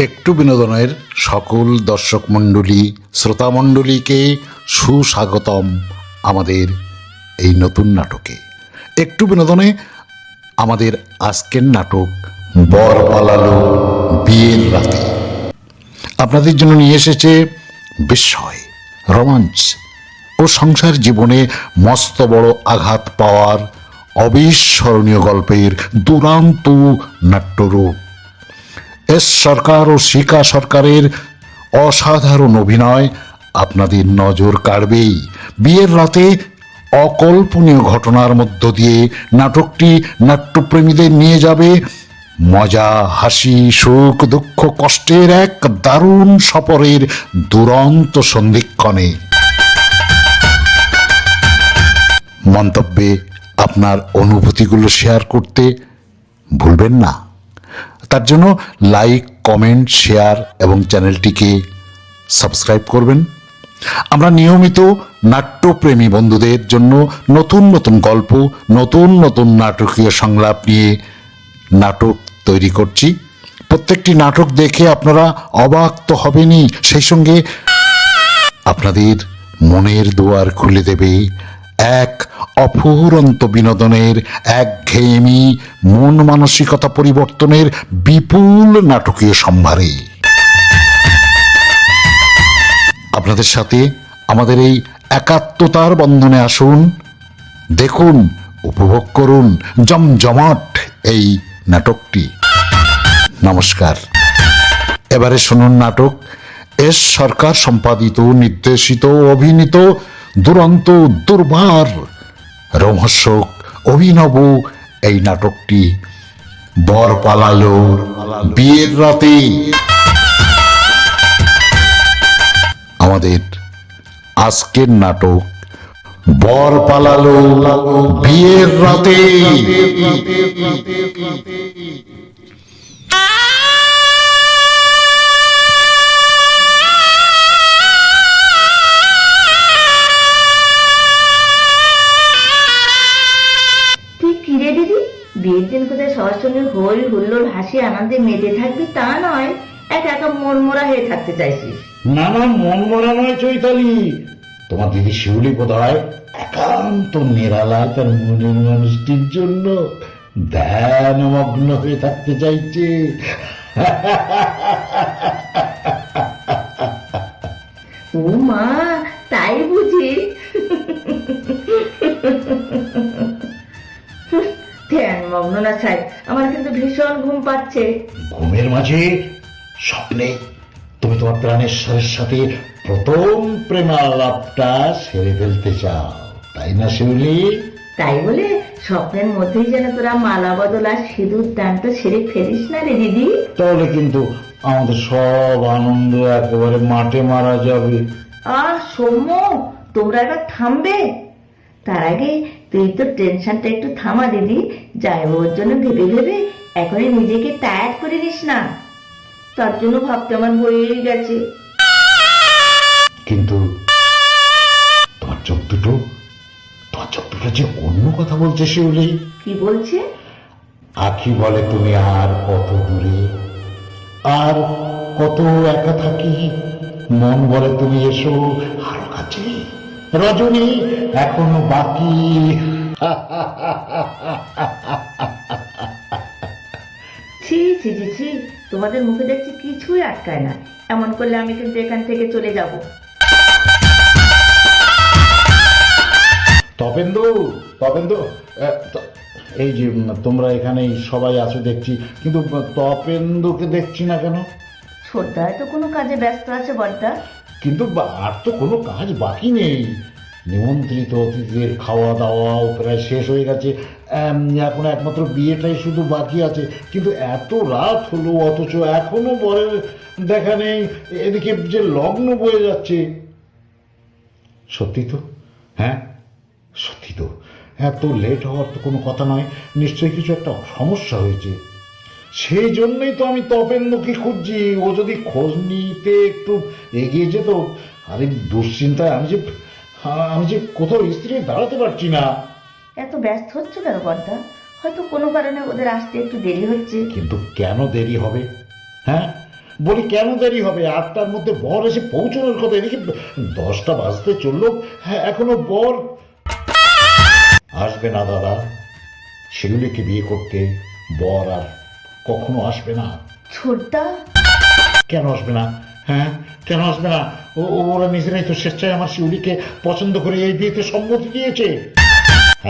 একটু বিনোদনের সকল দর্শক মণ্ডলী শ্রোতা মণ্ডলীকে সুস্বাগতম আমাদের এই নতুন নাটকে। একটু বিনোদনে আমাদের আজকের নাটক বর পালালো বিয়ের রাতে। আপনাদের জন্য নিয়ে এসেছে বিস্ময়, রোমাঞ্চ ও সংসার জীবনে মস্ত বড় আঘাত পাওয়ার অবিস্মরণীয় গল্পের দুরান্ত নাট্যরূপ। এস সরকার ও শিকা সরকারের অসাধারণ অভিনয় আপনাদের নজর কাড়বেই। বিয়ের রাতে অকল্পনীয় ঘটনার মধ্য দিয়ে নাটকটি নাট্যপ্রেমীদের নিয়ে যাবে মজা, হাসি, সুখ, দুঃখ, কষ্টের এক দারুণ সফরের দুরন্ত সন্ধিক্ষণে। মন্তব্যে আপনার অনুভূতিগুলো শেয়ার করতে ভুলবেন না। তার জন্য লাইক, কমেন্ট, শেয়ার এবং চ্যানেলটিকে সাবস্ক্রাইব করবেন। আমরা নিয়মিত নাট্যপ্রেমী বন্ধুদের জন্য নতুন নতুন গল্প, নতুন নতুন নাটকীয় সংলাপ নিয়ে নাটক তৈরি করছি। প্রত্যেকটি নাটক দেখে আপনারা অবাক তো হবেনই, সেই সঙ্গে আপনাদের মনের দুয়ার খুলে দেবে এক অফুরন্ত বিনোদনের, একঘেয়েমি, মন মানসিকতা পরিবর্তনের বিপুল নাটকীয় সম্ভারে। আপনাদের সাথে আমাদের এই একাত্মতার বন্ধনে আসুন, দেখুন, উপভোগ করুন জমজমাট এই নাটকটি। নমস্কার। এবারে শুনুন নাটক এস সরকার সম্পাদিত, নির্দেশিত, অভিনীত দুরন্ত, দুর্বার, রোমহর্ষক, অভিনব এই নাটকটি বর পালালো বিয়ের রাতে। আমাদের আজকের নাটক বর পালালো বিয়ের রাতে। বিয়ের দিন কোথায় সবার সঙ্গে হই হুল্লোড় হাসি আনন্দে মেতে থাকবি তা নয়, একা একা মনমরা হয়ে থাকতে চাইছিস। না না, মন মরা নয় চৈতালি, তোমার দিদি শিউলি বোধহয় একান্ত নিরালায় তার মনের মানুষটির জন্য ধ্যানমগ্ন হয়ে থাকতে চাইছে। ও মা, তাই বুঝি? ধ্যান মগ্ন না ছাই, আমার কিন্তু ভীষণ ঘুম পাচ্ছে। ঘুমের মাঝে স্বপ্নে তুমি তোমার প্রাণেশ্বরের সাথে প্রথম প্রেমালাপটা সেরে ফেলতে চাও, তাই না শিউলি? তাই বলে স্বপ্নের মধ্যেই যেন তোরা মালা বদল আর সিঁদুর দানটা সেরে ফেলিস না রে দিদি। তাহলে কিন্তু আমাদের সব আনন্দ একেবারে মাঠে মারা যাবে। সৌম্য, তোমরা এবার থামবে। তার আগে তুই তো টেনশনটা একটু থামা দিদি। যাইবার জন্য ভেবে ভেবে এখনই নিজেকে টায়ার্ড করে নিস না, তার জন্য ভাবতে আমার বইয়েই গেছে। কিন্তু তোমার চোখ দুটো যে অন্য কথা বলছে শিউলি। কি বলছে? আখি বলে তুমি আর কত দূরে, আর কত একা থাকি। মন বলে তুমি এসো আরো কাছে, রজনী এখনো বাকি। ছি ছি ছি ছি, তোমাদের মুখে দেখছি কিছুই আটকায় না। এমন করলে আমি কিন্তু এখান থেকে চলে যাব। তপেন্দু, এই যে তোমরা এখানে সবাই আছো দেখছি, কিন্তু তপেন্দুকে দেখছি না কেন? ছোটদা হয়তো কোনো কাজে ব্যস্ত আছে বড়দা। কিন্তু আর তো কোনো কাজ বাকি নেই। নিমন্ত্রিত অতিথিদের খাওয়া দাওয়াও প্রায় শেষ হয়ে গেছে, এখন একমাত্র বিয়েটাই শুধু বাকি আছে। কিন্তু এত রাত হলো অথচ এখনো বরের দেখা নেই। এদিকে যে লগ্ন বয়ে যাচ্ছে। সত্যি তো, হ্যাঁ সত্যি তো, এত লেট হওয়ার তো কোনো কথা নয়। নিশ্চয়ই কিছু একটা সমস্যা হয়েছে। সেই জন্যই তো আমি তপেন্দুকে খুঁজছি। ও যদি খোঁজ নিতে একটু এগিয়ে যেত। আরে দুশ্চিন্তায় আমি যে কোথাও স্ত্রী দাঁড়াতে পারছি না। এত ব্যস্ত হচ্ছে কেন বড়দা? হয়তো কোনো কারণে ওদের আসতে একটু দেরি হচ্ছে। কিন্তু কেন দেরি হবে? হ্যাঁ, বলি কেন দেরি হবে? 8টার মধ্যে বর এসে পৌঁছানোর কথা, এদিকে 10টা বাজতে চললো, হ্যাঁ এখনো বর আসবে না দাদা। শিউলিকে বিয়ে করতে বর আর কখনো আসবে না। ছোটদা, কেন আসবে না? হ্যাঁ কেন আসবে না? ওরা নিজেরাই তো স্বেচ্ছায় আমার শিউলিকে পছন্দ করে এই বিয়েতে সম্মতি দিয়েছে।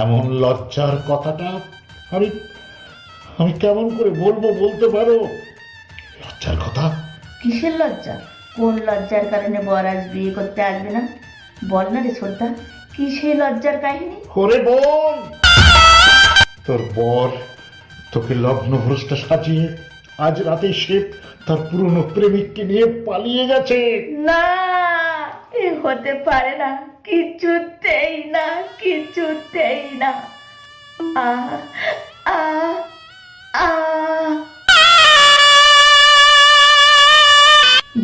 এমন লজ্জার কথাটা আমি আমি কেমন করে বলবো, বলতে পারো? লজ্জার কথা? কিসের লজ্জা? কোন লজ্জার কারণে বর আজ বিয়ে করতে আসবে না? বল না রে ছোটদা, কি সেই লজ্জার কাহিনী? ওরে বোন, তোর বর তোকে লগ্নভ্রষ্ট সাজিয়ে আজ রাতে সে তার পুরনো প্রেমিককে নিয়ে পালিয়ে গেছে। না, এ হতে পারে না, কিছুতেই না, কিছুতেই না। আ আ আ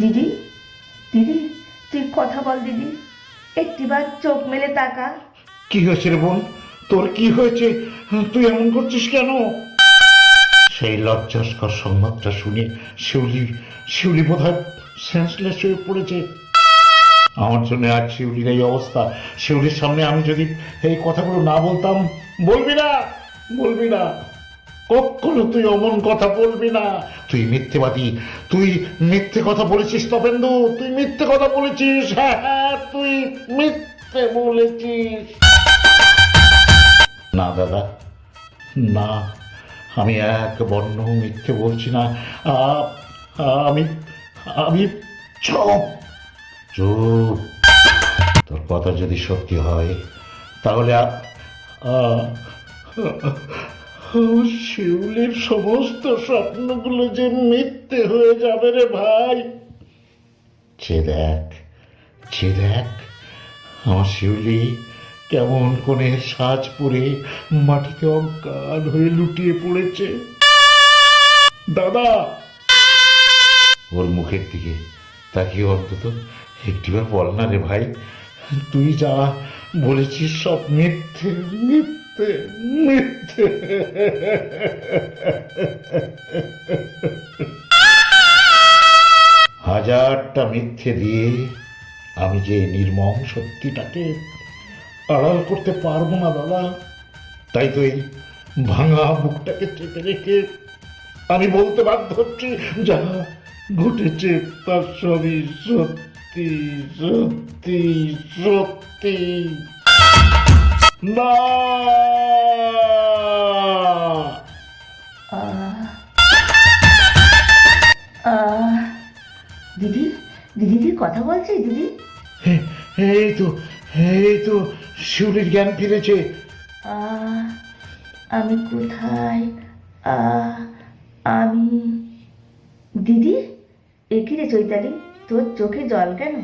দিদি, দিদি, তুই কথা বল দিদি, একটিবার চোখ মেলে তাকা। কি হয়েছে রে বোন, তোর কি হয়েছে? তুই এমন করছিস কেন? সেই লজ্জাস্কর সংবাদটা শুনে শিউলি বোধহয় সেন্সলেস হয়ে পড়েছে। আমার জন্য আজ শিউলির এই অবস্থা। শিউলির সামনে আমি যদি এই কথাগুলো না বলতাম। বলবি না, বলবি না, কখনো তুই অমন কথা বলবি না। তুই মিথ্যেবাদী, তুই মিথ্যে কথা বলেছিস তপেন্দু, তুই মিথ্যে কথা বলেছিস। হ্যাঁ হ্যাঁ, তুই মিথ্যে বলেছিস। না দাদা, না, আমি এক বর্ণ মিথ্যে বলছি না। আ- আমি আমি চুপ চুপ। তোর কথা যদি সত্যি হয় তাহলে শিউলির সমস্ত স্বপ্নগুলো যে মিথ্যে হয়ে যাবে রে ভাই। দেখ, দেখ, আমার শিউলি কেমন কোণে সাজ পরে মাটিতে অজ্ঞান হয়ে লুটিয়ে পড়েছে। দাদা, ওর মুখের দিকে তাকিয়ে অন্তত একটিবার বল না রে ভাই, তুই যা বলেছিস সব মিথ্যে, মিথ্যে, মিথ্যে। হাজারটা মিথ্যে দিয়ে আমি যে নির্মম সত্যিটাকে আড়াল করতে পারবো না দাদা। তাই তো এই ভাঙা বুকটাকে চেপে রেখে আমি বলতে বাধ্য হচ্ছি, যা ঘটেছে তার সবই সত্যি, সত্যি, সত্যি। না, দিদি, দিদি তুই কথা বলছিস দিদি? এই তো, এই তো শিউলির জ্ঞান ফিরেছে। আমি কোথায়? আমি দিদি, এ কি রে চৈতালি, তোর চোখে জল কেন?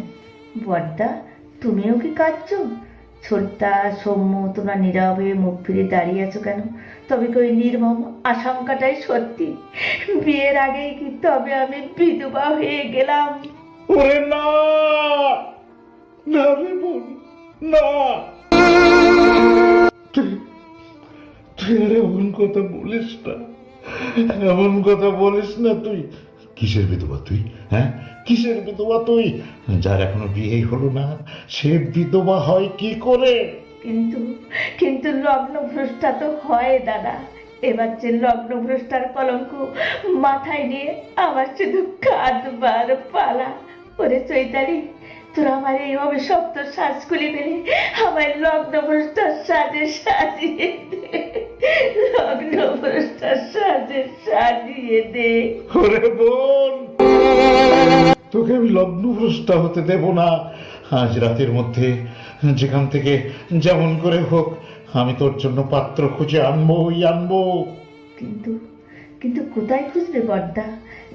বড়দা, তুমিও কি কাঁদছো? ছোটদা, সৌম্য, তোমরা নীরবে মুখ ফিরে দাঁড়িয়ে আছো কেন? তবে কি ওই নির্মম আশঙ্কাটাই সত্যি? বিয়ের আগেই কি তবে আমি বিধবা হয়ে গেলাম? ওরে না, না রে বোন, না, তুই আর এমন কথা বলিস না, এমন কথা বলিস না। তুই কিসের বিধবা তুই? হ্যাঁ, কিসের বিধবা তুই? যার এখনো বিয়েই হলো না সে বিধবা হয় কি করে? কিন্তু কিন্তু লগ্নভ্রষ্টা তো হয় দাদা। এবার যে লগ্নভ্রষ্টার কলঙ্ক মাথায় নিয়ে আমার শুধু কাঁদবার পালা। ওরে চৈতালি, তোরা আমার এই অভিশপ্ত শ্বাস খুলে ফেলে আমার লগ্নভ্রষ্টার সাজে সাজিয়ে দে, লগ্নভ্রষ্টার সাজে সাজিয়ে দে। ওরে বোন, তোকে আমি লগ্নভ্রষ্টা হতে দেব না। আজ রাতের মধ্যে যেখান থেকে যেমন করে হোক আমি তোর জন্য পাত্র খুঁজে আনবোই আনবো। কিন্তু কিন্তু কোথায় খুঁজবে বড়দা?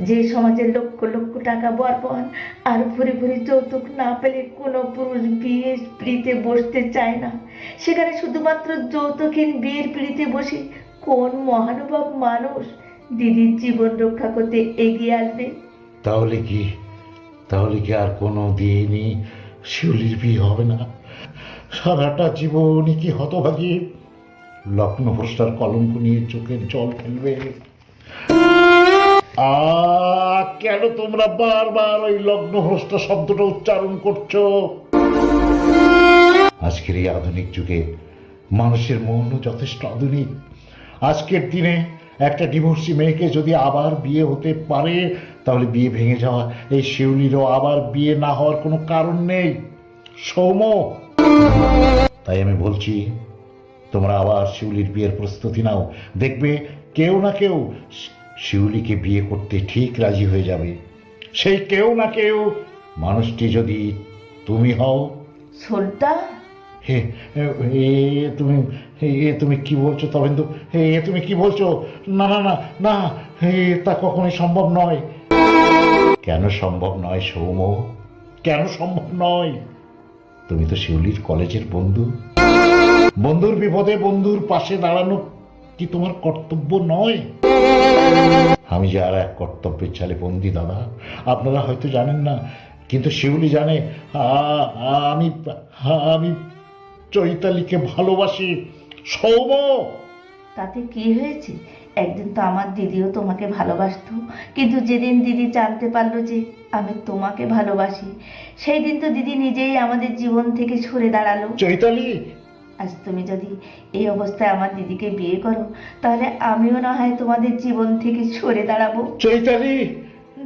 যে সমাজের লক্ষ লক্ষ টাকা বর্পণ আর ভুরি ভুরি যৌতুক না পেলে কোনো পুরুষ বিয়ের পিড়িতে বসতে চায় না, সেখানে শুধুমাত্র যৌতুকহীন বিয়ের পিড়িতে বসে কোন মহানুভব মানুষ দিদির জীবন রক্ষা করতে এগিয়ে আসবে? তাহলে কি আর কোনো দিনই শিউলির বিয়ে হবে না? সারাটা জীবনই কি হতভাগী লগ্নভ্রষ্টার কলঙ্ক নিয়ে চোখের জল ফেলবে? কেন তোমরা বারবার ওই লগ্নভ্রষ্ট শব্দটা উচ্চারণ করছো? আজকের এই আধুনিক যুগে মানুষের মনও যথেষ্ট আধুনিক। আজকের দিনে একটা ডিভোর্সি মেয়েকে যদি আবার বিয়ে হতে পারে, তাহলে বিয়ে ভেঙে যাওয়া এই শিউলিরও আবার বিয়ে না হওয়ার কোনো কারণ নেই সৌম। তাই আমি বলছি, তোমরা আবার শিউলির বিয়ের প্রস্তুতি নাও। দেখবে কেউ না কেউ শিউলিকে বিয়ে করতে ঠিক রাজি হয়ে যাবে। সেই কেউ না কেউ মানুষটি যদি তুমি হও। ছোটদা, হে এ তুমি তুমি কি বলছো তবেন্দু? তুমি কি বলছো? না না না না, তা কখনোই সম্ভব নয়। কেন সম্ভব নয় সৌম? কেন সম্ভব নয়? তুমি তো শিউলির কলেজের বন্ধু। বন্ধুর বিপদে বন্ধুর পাশে দাঁড়ানো কি তোমার কর্তব্য নয়? আমি যে আর এক কর্তব্যের চালে বন্দি দাদা, আপনারা হয়তো জানেন না, কিন্তু শিউলি জানে আমি আমি চৈতালিকে ভালোবাসি সৌম। তাতে কি হয়েছে? একদিন তো আমার দিদিও তোমাকে ভালোবাসতো, কিন্তু যেদিন দিদি জানতে পারলো যে আমি তোমাকে ভালোবাসি, সেই দিন তো দিদি নিজেই আমাদের জীবন থেকে সরে দাঁড়ালো। চৈতালি, আজ তুমি যদি এই অবস্থায় আমার দিদিকে বিয়ে করো, তাহলে আমিও না হয় তোমাদের জীবন থেকে সরে দাঁড়াবো। চৈতালি,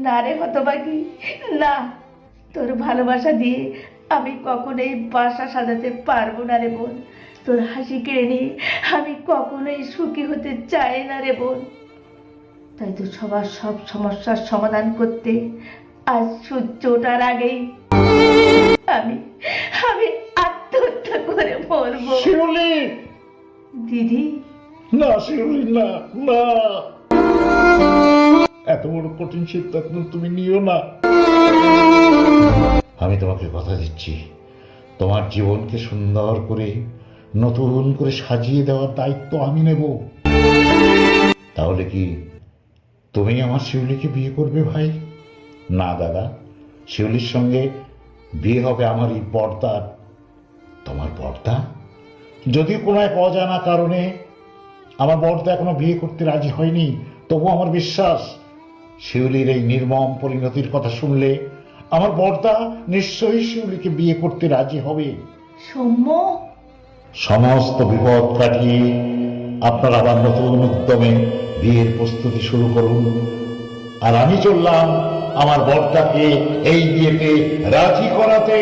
না রে হতভাগী, না, তোর ভালোবাসা দিয়ে আমি কখনোই বাসা সাজাতে পারবো না রে বোন। তোর হাসি কেড়ে নিয়ে আমি কখনোই সুখী হতে চাই না রে বোন। তাই তো সবার সব সমস্যার সমাধান করতে আজ সূর্য ওঠার আগেই আমি আমি আত্মহত্যা করে মরবো। শিউলি, দিদি, না শিউলি, না না, এত বড় কঠিন সিদ্ধান্ত তুমি নিও না। আমি তোমাকে কথা দিচ্ছি, তোমার জীবনকে সুন্দর করে নতুন করে সাজিয়ে দেওয়ার দায়িত্ব আমি নেব। তাহলে কি তুমি আমার শিউলিকে বিয়ে করবে ভাই? না দাদা, শিউলির সঙ্গে বিয়ে হবে আমার এই বর্দার। তোমার বর্দা? যদিও কোনো এক অজানা কারণে আমার বর্দা এখনো বিয়ে করতে রাজি হয়নি, তবু আমার বিশ্বাস শিউলির এই নির্মম পরিণতির কথা শুনলে আমার বর্দা নিশ্চয়ই শিউলিকে বিয়ে করতে রাজি হবে। সৌম্য, সমস্ত বিপদ কাটিয়ে আপনার আবার নতুন উদ্যমে বিয়ের প্রস্তুতি শুরু করুন। আর আমি চললাম আমার বর্দাকে এই বিয়েতে রাজি করাতে।